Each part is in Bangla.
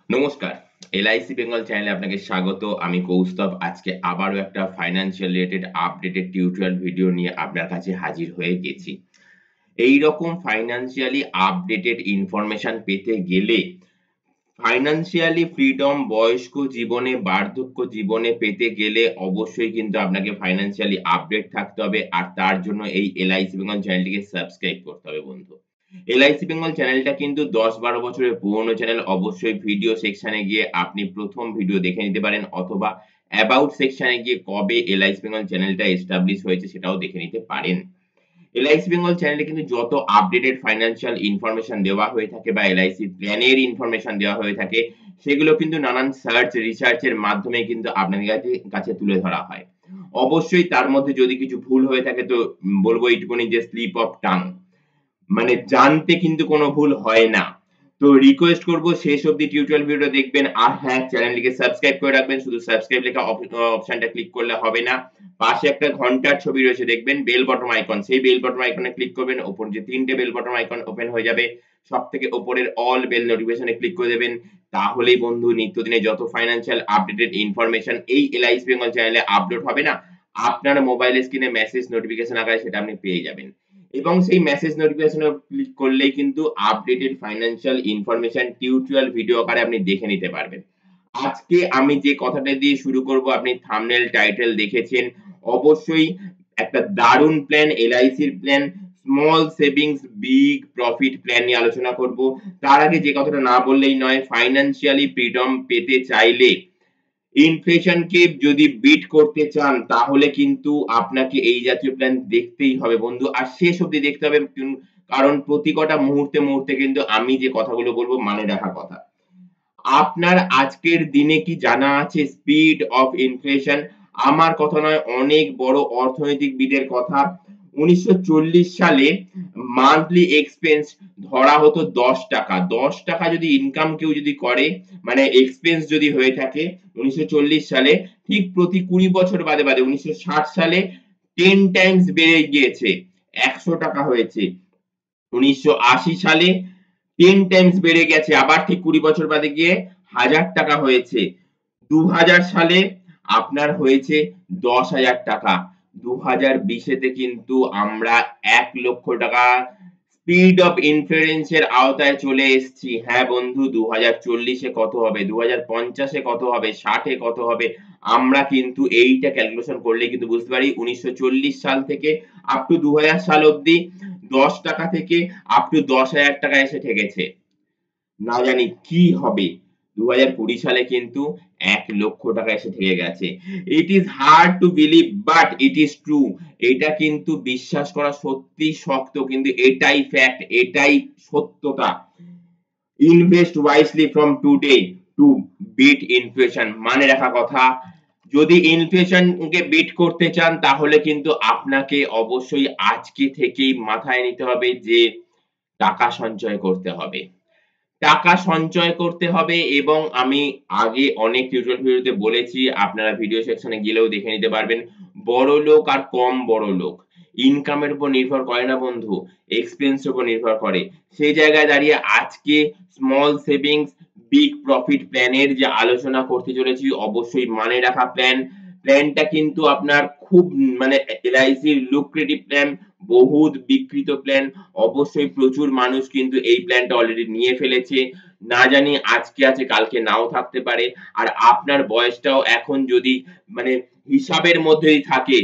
নমস্কার, এলআইসি বেঙ্গল চ্যানেলে আপনাকে স্বাগত। আমি কৌস্তব। আজকে আবারও একটা financial related updated tutorial video নিয়ে আপনার কাছে হাজির হয়ে গেছি। এইরকম ফাইন্যান্সিয়ালি আপডেটেড ইনফরমেশন পেতে গেলে ফাইন্যান্সিয়ালি ফ্রিডম বয়স্ক জীবনে, বার্ধক্য জীবনে পেতে গেলে অবশ্যই কিন্তু আপনাকে ফাইন্যান্সিয়ালি আপডেট থাকতে হবে। আর তার জন্য এই এলআইসি বেঙ্গল চ্যানেলটিকে সাবস্ক্রাইব করতে হবে বন্ধু। এলআইসি বেঙ্গল চ্যানেলটা কিন্তু ১০-১২ বছরের পুরনো চ্যানেল। অবশ্যই ভিডিও সেকশনে গিয়ে আপনি ১ম ভিডিও দেখে নিতে পারেন অথবা অ্যাবাউট সেকশনে গিয়ে কবে এলআইসি বেঙ্গল চ্যানেলটা এস্টাবলিশ হয়েছে সেটাও দেখে নিতে পারেন। এলআইসি বেঙ্গল চ্যানেলে কিন্তু যত আপডেটেড ফাইন্যান্সিয়াল ইনফরমেশন দেওয়া হয়ে থাকে বা এলআইসি প্ল্যানের ইনফরমেশন দেওয়া হয়ে থাকে, সেগুলো কিন্তু নানান সার্চ রিসার্চ এর মাধ্যমে কিন্তু আপনাদের কাছে তুলে ধরা হয়। অবশ্যই তার মধ্যে যদি কিছু ভুল হয়ে থাকে তো বলব এইটুকুনি যে স্লিপ অফ টাং। মানে জানতে কিন্তু কোনো ভুল হয় না। তো রিকোয়েস্ট করব শেষ অবধি টিউটোরিয়াল ভিডিওটা দেখবেন। আর হ্যাঁ, চ্যানেলটিকে সাবস্ক্রাইব করে রাখবেন। শুধু সাবস্ক্রাইব লেখা অপশনটা ক্লিক করলে হবে না। পাশে একটা ঘন্টার ছবি রয়েছে দেখবেন, বেল বটম আইকন। সেই বেল বটম আইকনে ক্লিক করবেন। ওপর যে ৩ টে বেল বটম আইকন ওপেন হয়ে যাবে। সবথেকে উপরের অল বেল নোটিফিকেশন এ ক্লিক করে দেবেন। তাহলেই বন্ধু নিত্যদিনের যত ফাইন্যান্সিয়াল আপডেটেড ইনফরমেশন এই এলআইসি বেঙ্গল চ্যানেলে আপলোড হবে না, আপনার মোবাইলের স্ক্রিনে মেসেজ নোটিফিকেশন আকারে সেটা আপনি পেয়ে যাবেন। এবং সেই মেসেজ নোটিফিকেশন এ ক্লিক করলেই কিন্তু updated financial information tutorial video আকারে আপনি দেখে নিতে পারবেন। আজকে আমি যে কথাটা দিয়ে শুরু করব, আপনি থাম্বনেল টাইটেল দেখেছেন। অবশ্যই একটা দারুণ প্ল্যান, এলআইসির plan, small savings big profit plan নিয়ে আলোচনা করব। তার আগে যে কথাটা না বললেই নয়, ফাইন্যান্সিয়ালি ফ্রিডম পেতে চাইলে ইনফ্লেশনকে যদি বিট করতে চান তাহলে কিন্তু আপনাকে এই জাতীয় প্ল্যান দেখতেই হবে বন্ধু। আর শেষ অবধি দেখতে হবে কারণ প্রতি কটা মুহূর্তে কিন্তু আমি যে কথাগুলো বলব মানে রাখা কথা। আপনার আজকের দিনে কি জানা আছে স্পিড অফ ইনফ্লেশন? আমার কথা নয়, অনেক বড় অর্থনৈতিকবিদের কথা। ১৯৪০ সালে মান্থলি এক্সপেন্স ধরা হতো ৳১০। ৳১০ যদি ইনকাম কেউ যদি করে, মানে এক্সপেন্স যদি হয়ে থাকে ১৯৪০ সালে, ঠিক প্রতি ২০ বছর বাদে ১৯৬০ সালে 10 টাইমস বেড়ে গিয়েছে। ৳১০০ হয়েছে। ১৯৮০ সালে 10 টাইমস বেড়ে গেছে, আবার ঠিক ২০ বছর বাদে গিয়ে ৳১০০০ হয়েছে। ২০০০ সালে আপনার হয়েছে ৳১০,০০০। ২০২০ তে কিন্তু আমরা ৳১,০০,০০০ স্পিড অফ ইনফ্লুয়েন্স এর আওতায় চলে এসেছি। হ্যাঁ বন্ধু, ২০৪০ এ কত হবে, ২০৫০ এ কত হবে, ৬০ এ কত হবে, আমরা কিন্তু এইটা ক্যালকুলেশন করলেই কিন্তু বুঝতে পারি ১৯৪০ সাল থেকে আপ টু ২০০০ সাল অবধি ৳১০ থেকে আপ টু ৳১০,০০০ এসে ঠেকেছে। না জানি কি হবে। ২০২০ সালে কিন্তু ৳১,০০,০০০ এসে ঠেকে গেছে। It is hard to believe but it is true. এটা কিন্তু বিশ্বাস করা সত্যিই শক্ত, কিন্তু এটাই ফ্যাক্ট, এটাই সত্যতা। Invest wisely from today to beat inflation. মানে রাখা কথা, যদি ইনফ্লেশনকে বিট করতে চান তাহলে কিন্তু আপনাকে অবশ্যই আজকে থেকেই মাথায় নিতে হবে যে টাকা সঞ্চয় করতে হবে। টাকা সঞ্চয় করতে হবে এবং আমি আগে অনেক টিউটোরিয়াল ভিডিওতে বলেছি, আপনারা ভিডিও সেকশনে গেলেও দেখে নিতে পারবেন। বড়লোক আর কম বড়লোক ইনকামের উপর নির্ভর করে না বন্ধু, এক্সপেন্স এর উপর নির্ভর করে। সেই জায়গায় দাঁড়িয়ে আজকে স্মল সেভিংস বিগ প্রফিট প্ল্যানের যে আলোচনা করতে চলেছি, অবশ্যই মানে রাখা প্ল্যান। প্ল্যানটা কিন্তু আপনার খুব মানে এলআইসির লুক্রেটিভ প্ল্যান, বহুত বিকৃত প্ল্যান। অবশ্যই প্রচুর মানুষ কিন্তু এই প্ল্যানটা অলরেডি নিয়ে ফেলেছে। না জানি আজকে আছে কালকে নাও থাকতে পারে। আর আপনার বয়সটাও এখন যদি মানে হিসাবের মধ্যেই থাকে,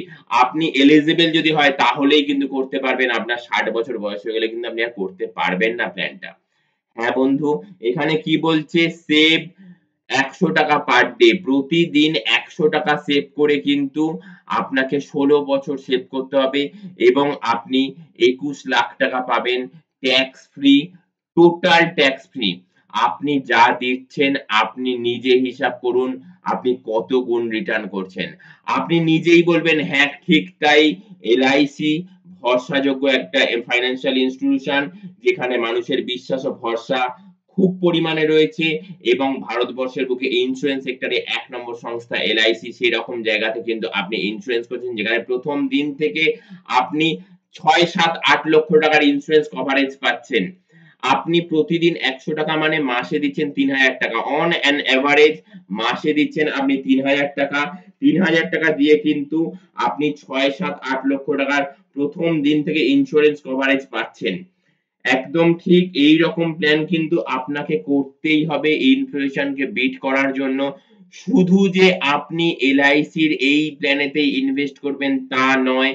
আপনি এলিজিবল যদি হয় তাহলেই কিন্তু করতে পারবেন। আপনার ৬০ বছর বয়স হয়ে গেলে কিন্তু আপনি আর করতে পারবেন না প্ল্যানটা। হ্যাঁ বন্ধু, এখানে কি বলছে, সেভ ৳১০০ পার ডে। প্রতিদিন ৳১০০ সেভ করে কিন্তু আপনাকে ১৬ বছর সেভ করতে হবে এবং আপনি ৳২১,০০,০০০ পাবেন tax free, total tax free. আপনি যা দিচ্ছেন আপনি নিজে হিসাব করুন, আপনি কত গুণ রিটার্ন করছেন। আপনি নিজেই বলবেন হ্যাঁ ঠিক তাই, এলআইসি ভরসাযোগ্য একটা ফাইন্যান্সিয়াল ইনস্টিটিউশন যেখানে মানুষের বিশ্বাস ও ভরসা খুব পরিমাণে রয়েছে এবং ভারতবর্ষের বুকে ইন্সুরেন্স সেক্টরে ১ নম্বর সংস্থা এলআইসি। সেরকম জায়গাতে কিন্তু আপনি ইন্সুরেন্স করছেন যেখানে ১ম দিন থেকে আপনি ৬, ৭, ৮ লক্ষ টাকার ইন্সুরেন্স কভারেজ পাচ্ছেন। আপনি প্রতিদিন ৳১০০ মানে মাসে দিচ্ছেন ৳৩,০০০ অন অ্যান এভারেজ মাসে দিচ্ছেন আপনি ৳৩,০০০ ৳৩,০০০ দিয়ে কিন্তু আপনি ৬, ৭, ৮ লক্ষ টাকার ১ম দিন থেকে ইন্সুরেন্স কভারেজ পাচ্ছেন। একদম ঠিক এইরকম প্ল্যান কিন্তু আপনাকে করতেই হবে ইনফ্লেশনকে বিট করার জন্য। শুধু যে আপনি এলআইসির এই প্ল্যানেতেই ইনভেস্ট করবেন তা নয়।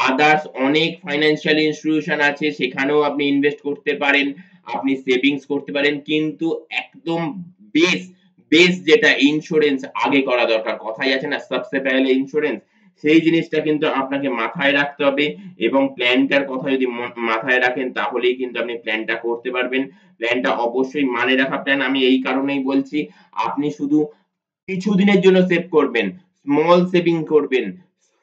আদার্স অনেক ফাইন্যান্সিয়াল ইনস্টিটিউশন আছে সেখানেও আপনি ইনভেস্ট করতে পারেন। আপনি সেভিংস করতে পারেন। কিন্তু একদম বেস, বেস যেটা ইন্সুরেন্স আগে করা দরকার। কথায় আছে না সবসে পেহেলে ইন্সুরেন্স। সেই জিনিসটা কিন্তু আপনাকে মাথায় রাখতে হবে এবং প্ল্যানটার কথা যদি মাথায় রাখেন তাহলেই কিন্তু আপনি প্ল্যানটা করতে পারবেন। প্ল্যানটা অবশ্যই মানে রাখা প্ল্যান আমি এই কারণেই বলছি, আপনি শুধু কিছুদিনের জন্য সেভ করবেন। স্মল সেভিং করবেন।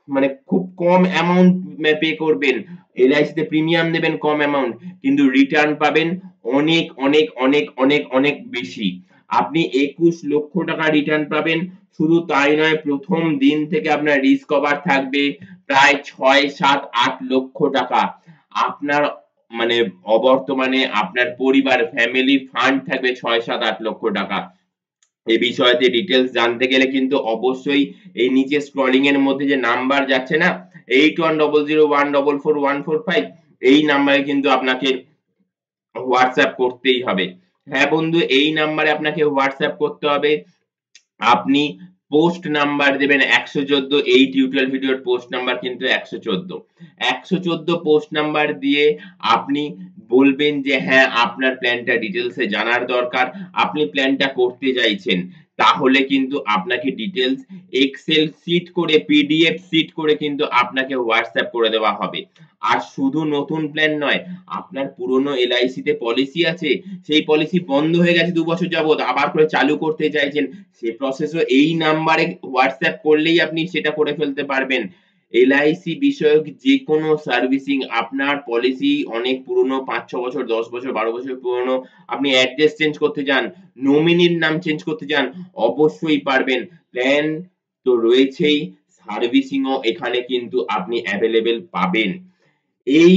মানে খুব কম অ্যামাউন্ট পে করবেন। এলআইসিতে প্রিমিয়াম দেবেন কম অ্যামাউন্ট। কিন্তু রিটার্ন পাবেন অনেক, অনেক, অনেক, অনেক, অনেক বেশি। আপনি ২১ লক্ষ টাকা রিটার্ন পাবেন। শুধু তাই নয় ১ম দিন থেকে আপনার রিস্ক কভার থাকবে প্রায় ৬, ৭, ৮ লক্ষ টাকা। আপনার মানে অবর্তমানে আপনার পরিবার ফ্যামিলি ফান্ড থাকবে ৬, ৭, ৮ লক্ষ টাকা। এই বিষয়তে ডিটেইলস জানতে গেলে কিন্তু অবশ্যই এই নিচে স্ক্রলিং এর মধ্যে যে নাম্বার যাচ্ছে না 8100144145 এই নাম্বারে কিন্তু আপনাকে হোয়াটসঅ্যাপ করতেই হবে। হ্যাঁ বন্ধু এই নাম্বারে আপনাকে হোয়াটসঅ্যাপ করতে হবে। আপনি পোস্ট নাম্বার দেবেন ১১৪ এই টিউটোরিয়াল ভিডিওর পোস্ট নাম্বার কিন্তু ১১৪। ১১৪ পোস্ট নাম্বার দিয়ে আপনি বলবেন যে হ্যাঁ, আপনার প্ল্যানটা ডিটেইলস এ জানার দরকার। আপনি প্ল্যানটা করতে চাইছেন। তাহলে কিন্তু আপনাকে ডিটেইলস এক্সেল শিট করে পিডিএফ শিট করে কিন্তু আপনাকে হোয়াটসঅ্যাপ করে দেওয়া হবে। আর শুধু নতুন প্ল্যান নয়, আপনার পুরনো এলআইসি তে পলিসি আছে, সেই পলিসি বন্ধ হয়ে গেছে ২ বছর যাবৎ আবার করে চালু করতে চাইছেন, সে প্রসেসও এই নাম্বারে হোয়াটসঅ্যাপ করলেই আপনি সেটা করে ফেলতে পারবেন। এলআইসি বিষয়ক যেকোনো সার্ভিসিং আপনার পলিসি অনেক পুরনো ৫-৬ বছর, ১০ বছর, ১২ বছর পুরনো, আপনি অ্যাড্রেস চেঞ্জ করতে চান, নমিনির নাম চেঞ্জ করতে চান, অবশ্যই পারবেন। প্ল্যান তো রয়েছেই, সার্ভিসিং ও এখানে কিন্তু আপনি এভেইলেবল পাবেন। এই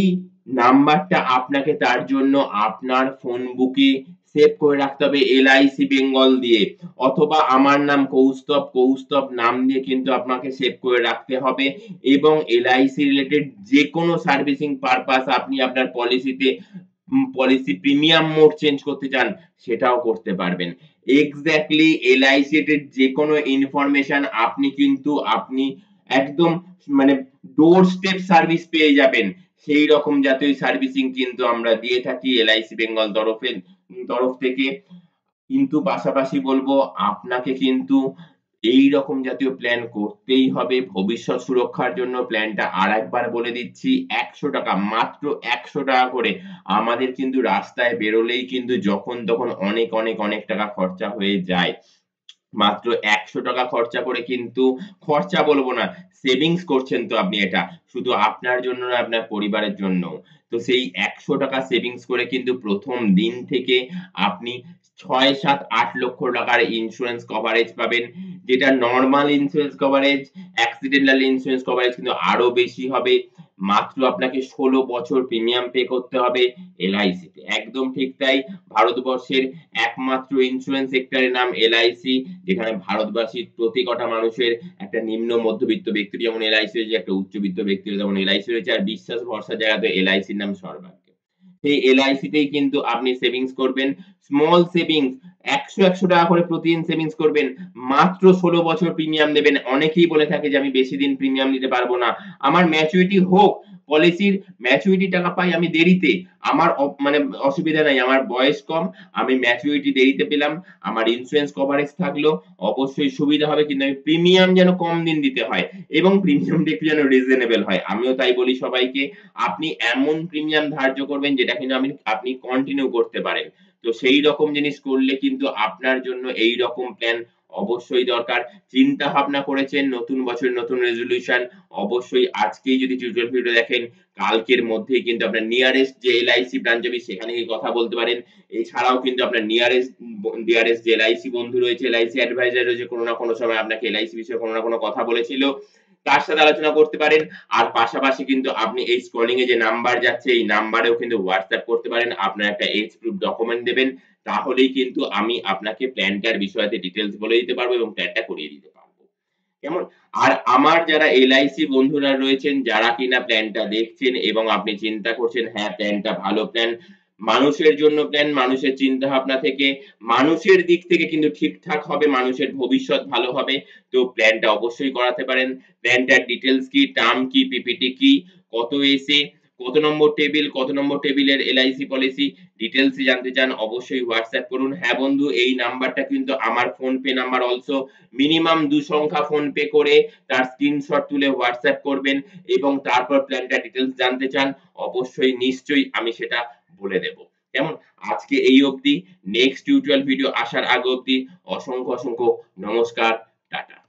নাম্বারটা আপনাকে তার জন্য আপনার ফোন বুকে সেভ করে রাখতে হবে এলআইসি বেঙ্গল দিয়ে অথবা আমার নাম কৌস্তব, কৌস্তব নাম দিয়ে কিন্তু আপনাকে সেভ করে রাখতে হবে এবং এলআইসি রিলেটেড যেকোনো সার্ভিসিং পারপাস আপনি আপনার পলিসিতে পলিসি প্রিমিয়াম মোড চেঞ্জ করতে চান সেটাও করতে পারবেন। এক্সাক্টলি এলআইসি রিলেটেড যেকোনো ইনফরমেশন আপনি কিন্তু একদম মানে ডোর স্টেপ সার্ভিস পেয়ে যাবেন। সেই রকম জাতীয় সার্ভিসিং কিন্তু আমরা দিয়ে থাকি এলআইসি বেঙ্গল তরফ থেকে। কিন্তু পাশাপাশি বলবো আপনাকে কিন্তু এইরকম জাতীয় প্ল্যান করতেই হবে ভবিষ্যৎ সুরক্ষার জন্য। প্ল্যানটা আরেকবার বলে দিচ্ছি ৳১০০ মাত্র ৳১০০ করে। আমাদের কিন্তু রাস্তায় বেরোলেই কিন্তু যখন তখন অনেক, অনেক, অনেক টাকা খরচা হয়ে যায়। মাত্র ৳১০০ খরচা করে কিন্তু খরচা বলবো না, সেভিংস করছেন তো আপনি এটা। শুধু আপনার জন্য না আপনার পরিবারের জন্যও। তো সেই ৳১০০ সেভিংস করে কিন্তু ১ম দিন থেকে আপনি ৬, ৭, ৮ লক্ষ টাকার ইন্সুরেন্স কভারেজ পাবেন। যেটা normal insurance coverage, accidental insurance coverage কিন্তু আরো বেশি হবে। মাত্র আপনাকে ১৬ বছর প্রিমিয়াম পে করতে হবে এলআইসিতে। একদম ঠিক তাই। ভারতবর্ষের একমাত্র ইন্সুরেন্স সেক্টরের নাম এলআইসি যেখানে ভারতবাসীর প্রতি কটা মানুষের একটা নিম্ন মধ্যবিত্ত ব্যক্তির যেমন এলআইসি রয়েছে, একটা উচ্চবিত্ত ব্যক্তির যেমন এলআইসি রয়েছে আর বিশ্বাস ভরসার জায়গাতে এলআইসির নাম সর্বাগ্রে। সেই এলআইসিতেই কিন্তু আপনি সেভিংস করবেন। স্মল সেভিংস ৳১০০ করে প্রতিদিন সেভিংস করবেন। মাত্র ১৬ বছর প্রিমিয়াম দেবেন। অনেকেই বলে থাকে যে আমি বেশি দিন প্রিমিয়াম দিতে পারব না। আমার ম্যাচুরিটি হোক, পলিসির ম্যাচুরিটি টাকা পাই আমি দেরিতে। আমার মানে অসুবিধা নাই। আমার বয়স কম, আমি ম্যাচুরিটি দেরিতে পেলাম। আমার ইন্সুরেন্স কভারেজ থাকলো, অবশ্যই সুবিধা হবে কিন্তু আমি প্রিমিয়াম যেন কম দিন দিতে হয় এবং প্রিমিয়ামটা একটু যেন রিজনেবল হয়। আমিও তাই বলি সবাইকে, আপনি এমন প্রিমিয়াম ধার্য করবেন যেটা কিনা আপনি কন্টিনিউ করতে পারেন। তো সেই রকম জিনিস করলে কিন্তু আপনার জন্য এইরকম প্ল্যান অবশ্যই দরকার। চিন্তা ভাবনা করেছেন নতুন বছর নতুন রেজোলিউশন অবশ্যই আজকেই যদি টিউটোরিয়াল ভিডিও দেখেন কালকের মধ্যেই কিন্তু আপনার নিয়ারেস্ট যে এলআইসি ব্রাঞ্চ হবে সেখানে গিয়ে কথা বলতে পারেন। এছাড়াও কিন্তু আপনার ডিয়ারেস্ট যে এলআইসি বন্ধু রয়েছে, এলআইসি অ্যাডভাইজার রয়েছে কোনো না কোনো সময় আপনাকে এলআইসি বিষয়ে কোনো না কোনো কথা বলেছিল। তার সাথে আলোচনা করতে পারেন। আর পাশাপাশি কিন্তু আপনি এই স্ক্রলিং এ যে নাম্বার যাচ্ছে এই নাম্বারেও কিন্তু WhatsApp করতে পারেন। আপনার একটা এজ প্রুফ ডকুমেন্ট দেবেন। তাহলেই কিন্তু আমি আপনাকে প্ল্যানটার বিষয়তে ডিটেইলস বলে দিতে পারবো এবং প্ল্যানটা করিয়ে দিতে পারবো। কেমন? আর আমার যারা এলআইসি বন্ধুরা রয়েছেন, যারা কিনা প্ল্যানটা দেখছেন এবং আপনি চিন্তা করছেন হ্যাঁ, প্ল্যানটা ভালো প্ল্যান। মানুষের জন্য প্ল্যান, মানুষের চিন্তাভাবনা থেকে, মানুষের দিক থেকে কিন্তু ঠিকঠাক হবে, মানুষের ভবিষ্যৎ ভালো হবে। তো প্ল্যানটা অবশ্যই করাতে পারেন। প্ল্যানটার ডিটেইলস কি, টার্ম কি, পিপিটি কি, কত এসে, কত নম্বর টেবিল, কত নম্বর টেবিলের এলআইসি পলিসি ডিটেইলস জানতে চান অবশ্যই WhatsApp করুন। হ্যাঁ বন্ধু, এই নাম্বারটা কিন্তু আমার ফোনপে নাম্বার অলসো। মিনিমাম ২ সংখ্যা ফোনপে করে তার স্ক্রিনশট তুলে WhatsApp করবেন এবং তারপর প্ল্যানটা ডিটেইলস জানতে চান, অবশ্যই নিশ্চয়ই আমি সেটা বলে দেব। কেমন? আজকে এই অবধি। নেক্সট টিউটোরিয়াল ভিডিও আসার আগে অবধি অসংখ্য নমস্কার। টাটা।